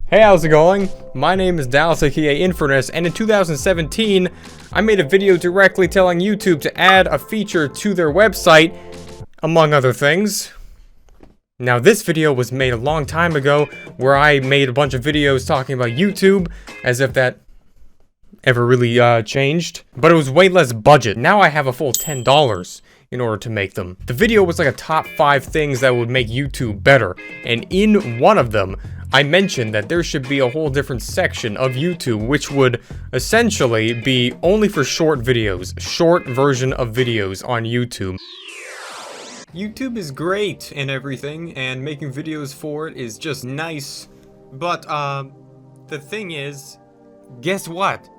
Hey, how's it going? My name is Dallas, aka Infurness, and in 2017, I made a video directly telling YouTube to add a feature to their website, among other things. Now, this video was made a long time ago, where I made a bunch of videos talking about YouTube, as if that ever really changed. But it was way less budget. Now I have a full $10 in order to make them. The video was like a top 5 things that would make YouTube better, and in one of them, I mentioned that there should be a whole different section of YouTube which would essentially be only for short videos, short version of videos on YouTube. YouTube is great and everything, and making videos for it is just nice, but the thing is, guess what?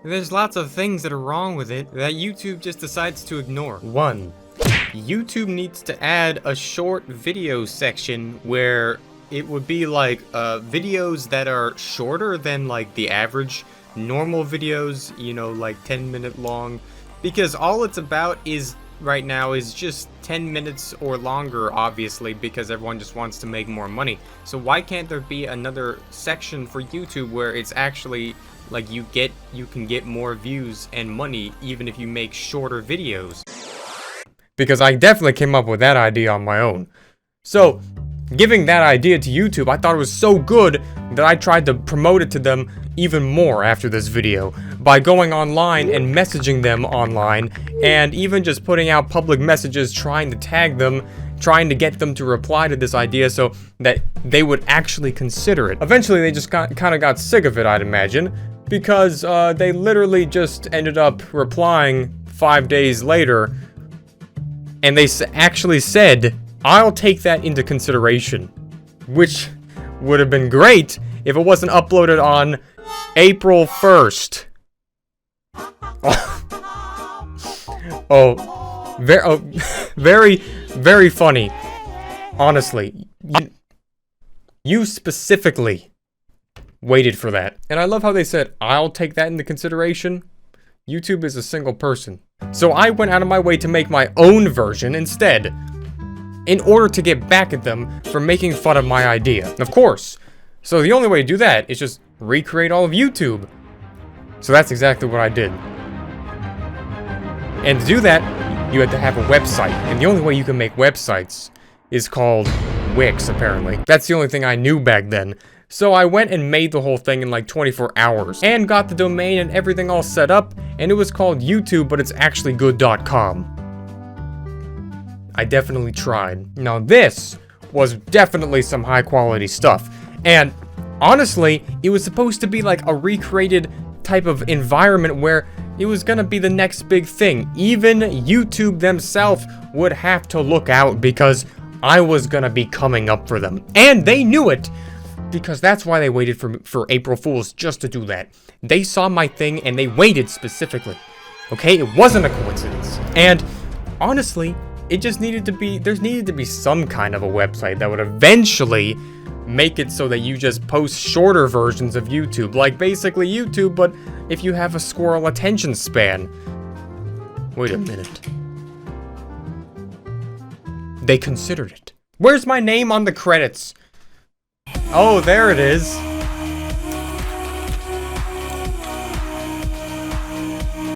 There's lots of things that are wrong with it that YouTube just decides to ignore. 1. YouTube needs to add a short video section where it would be like videos that are shorter than like the average normal videos, you know, like 10-minute long, because all it's about is right now is just 10 minutes or longer, obviously, because everyone just wants to make more money. So why can't there be another section for YouTube where it's actually like you can get more views and money even if you make shorter videos? Because I definitely came up with that idea on my own. So giving that idea to YouTube, I thought it was so good that I tried to promote it to them even more after this video by going online and messaging them online, and even just putting out public messages trying to tag them, trying to get them to reply to this idea so that they would actually consider it. Eventually they just kind of got sick of it, I'd imagine, because they literally just ended up replying 5 days later, and they actually said, "I'll take that into consideration," which would have been great if it wasn't uploaded on April 1st. Very, very funny. Honestly, you specifically waited for that. And I love how they said, "I'll take that into consideration." YouTube is a single person. So I went out of my way to make my own version instead, in order to get back at them for making fun of my idea. Of course. So the only way to do that is just recreate all of YouTube. So that's exactly what I did. And to do that, you had to have a website. And the only way you can make websites is called Wix, apparently. That's the only thing I knew back then. So I went and made the whole thing in like 24 hours. And got the domain and everything all set up. And it was called YouTube, but it's actually good.com. I definitely tried. Now this was definitely some high quality stuff. And honestly, it was supposed to be like a recreated type of environment where it was gonna be the next big thing. Even YouTube themselves would have to look out because I was gonna be coming up for them. And they knew it, because that's why they waited for April Fools, just to do that. They saw my thing and they waited specifically. Okay, it wasn't a coincidence. And honestly, it just needed to be, there needed to be some kind of a website that would eventually make it so that you just post shorter versions of YouTube, like basically YouTube, but if you have a squirrel attention span. Wait a minute. They considered it. Where's my name on the credits? Oh, there it is.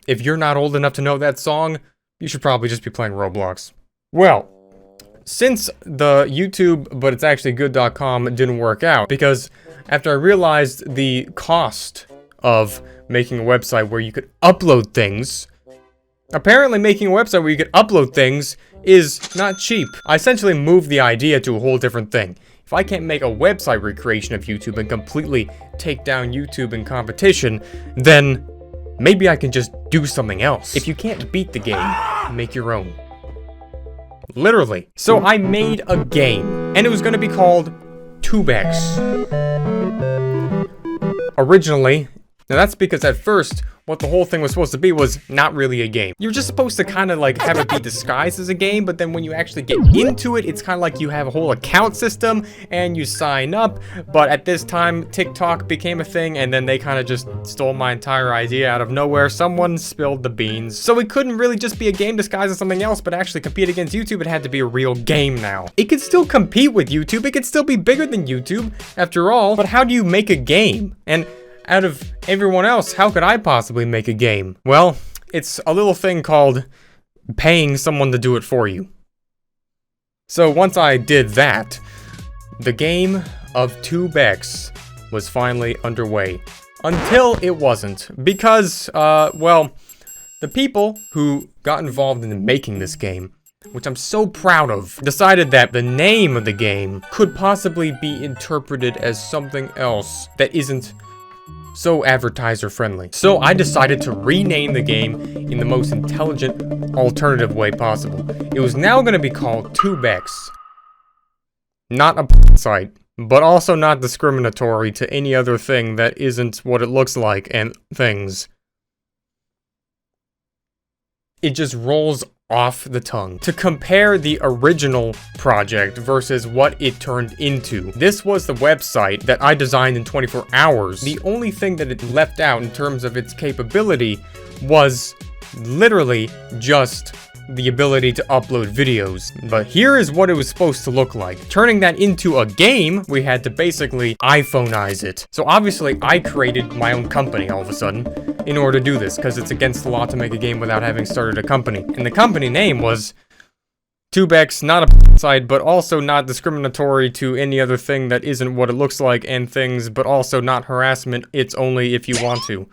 If you're not old enough to know that song, you should probably just be playing Roblox. Well, since the YouTube, but it's actually good.com, didn't work out, because after I realized the cost of making a website where you could upload things, apparently making a website where you could upload things is not cheap. I essentially moved the idea to a whole different thing. If I can't make a website recreation of YouTube and completely take down YouTube in competition, then maybe I can just do something else. If you can't beat the game, make your own. Literally. So I made a game, and it was going to be called Tubex. Originally, Now that's because at first, what the whole thing was supposed to be was not really a game. You're just supposed to kind of like have it be disguised as a game, but then when you actually get into it, it's kind of like you have a whole account system and you sign up. But at this time, TikTok became a thing, and then they kind of just stole my entire idea out of nowhere. Someone spilled the beans. So it couldn't really just be a game disguised as something else, but actually compete against YouTube. It had to be a real game now. It could still compete with YouTube. It could still be bigger than YouTube after all, but how do you make a game? And out of everyone else, how could I possibly make a game? Well, it's a little thing called paying someone to do it for you. So once I did that, the game of Tubex was finally underway. Until it wasn't, because, well, the people who got involved in making this game, which I'm so proud of, decided that the name of the game could possibly be interpreted as something else that isn't so advertiser friendly. So I decided to rename the game in the most intelligent, alternative way possible. It was now going to be called Tubex. Not a site, but also not discriminatory to any other thing that isn't what it looks like and things. It just rolls off the tongue. To compare the original project versus what it turned into. This was the website that I designed in 24 hours. The only thing that it left out in terms of its capability was literally just the ability to upload videos. But here is what it was supposed to look like. Turning that into a game, we had to basically iPhoneize it. So obviously I created my own company all of a sudden in order to do this, because it's against the law to make a game without having started a company. And the company name was Tubex, not a site, but also not discriminatory to any other thing that isn't what it looks like and things, but also not harassment. It's only if you want to.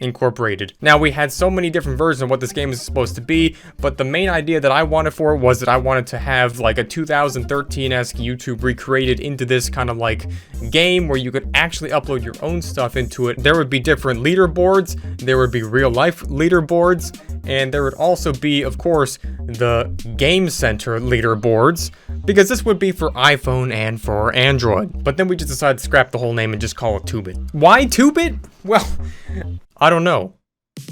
Incorporated. Now, we had so many different versions of what this game is supposed to be, but the main idea that I wanted for it was that I wanted to have like a 2013-esque YouTube recreated into this kind of like game where you could actually upload your own stuff into it. There would be different leaderboards, there would be real life leaderboards, and there would also be, of course, the Game Center leaderboards, because this would be for iPhone and for Android. But then we just decided to scrap the whole name and just call it 2-bit. Why 2-bit? Well, I don't know.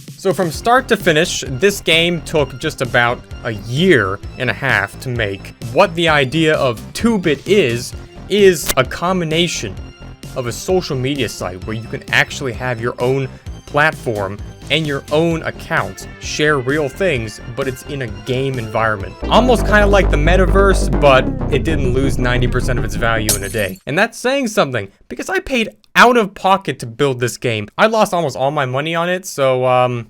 So from start to finish, this game took just about a year and a half to make. What the idea of 2-bit is a combination of a social media site where you can actually have your own platform and your own account, share real things, but it's in a game environment. Almost kind of like the metaverse, but it didn't lose 90% of its value in a day. And that's saying something, because I paid out of pocket to build this game. I lost almost all my money on it, so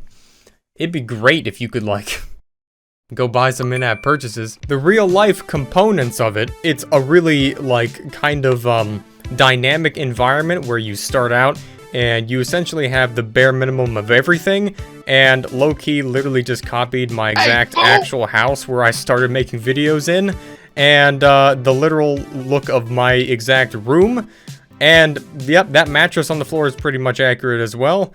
it'd be great if you could like go buy some in-app purchases. The real life components of it, it's a really like kind of dynamic environment where you start out and you essentially have the bare minimum of everything, and low-key literally just copied my exact actual house where I started making videos in, and the literal look of my exact room, and yep, that mattress on the floor is pretty much accurate as well.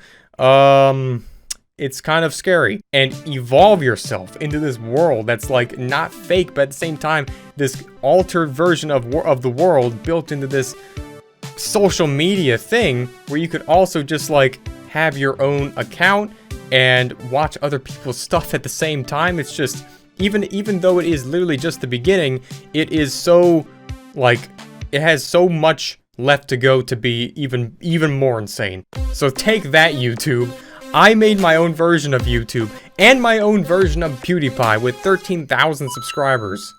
It's kind of scary. And evolve yourself into this world that's like not fake, but at the same time, this altered version of the world built into this social media thing where you could also just like have your own account and watch other people's stuff at the same time. It's just, even though it is literally just the beginning, it is so like, it has so much left to go to be even more insane. So take that, YouTube. I made my own version of YouTube and my own version of PewDiePie with 13,000 subscribers.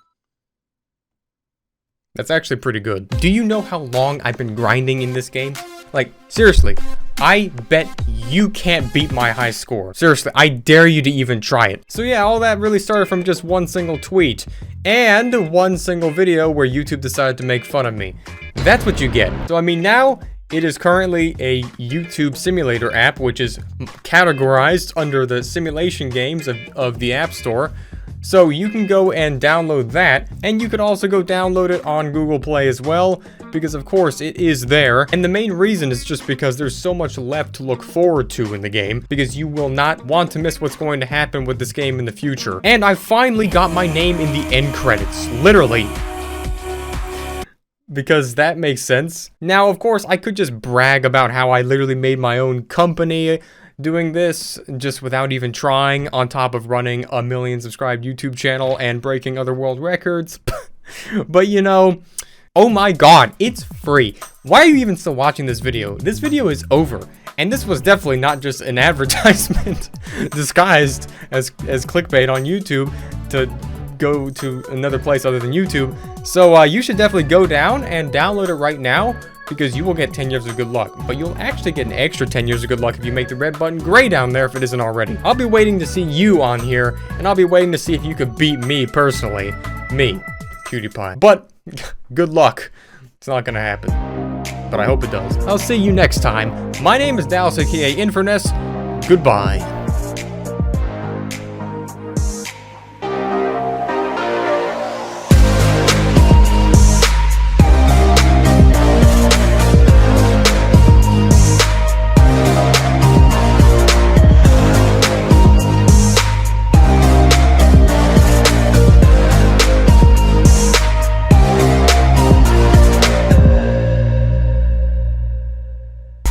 That's actually pretty good. Do you know how long I've been grinding in this game? Like, seriously, I bet you can't beat my high score. Seriously, I dare you to even try it. So yeah, all that really started from just one single tweet and one single video where YouTube decided to make fun of me. That's what you get. So I mean, now it is currently a YouTube simulator app, which is categorized under the simulation games of the App Store. So you can go and download that, and you could also go download it on Google Play as well, because of course it is there. And the main reason is just because there's so much left to look forward to in the game, because you will not want to miss what's going to happen with this game in the future. And I finally got my name in the end credits, literally. because that makes sense. Now, of course, I could just brag about how I literally made my own company doing this just without even trying, on top of running a 1 million subscribed YouTube channel and breaking other world records. But you know, oh my god, it's free. Why are you even still watching this video? This video is over. And this was definitely not just an advertisement disguised as clickbait on YouTube to go to another place other than YouTube. So you should definitely go down and download it right now, because you will get 10 years of good luck. But you'll actually get an extra 10 years of good luck if you make the red button gray down there if it isn't already. I'll be waiting to see you on here, and I'll be waiting to see if you could beat me personally. Me, PewDiePie. But good luck. It's not gonna happen. But I hope it does. I'll see you next time. My name is Dallas, aka Infurness. Goodbye.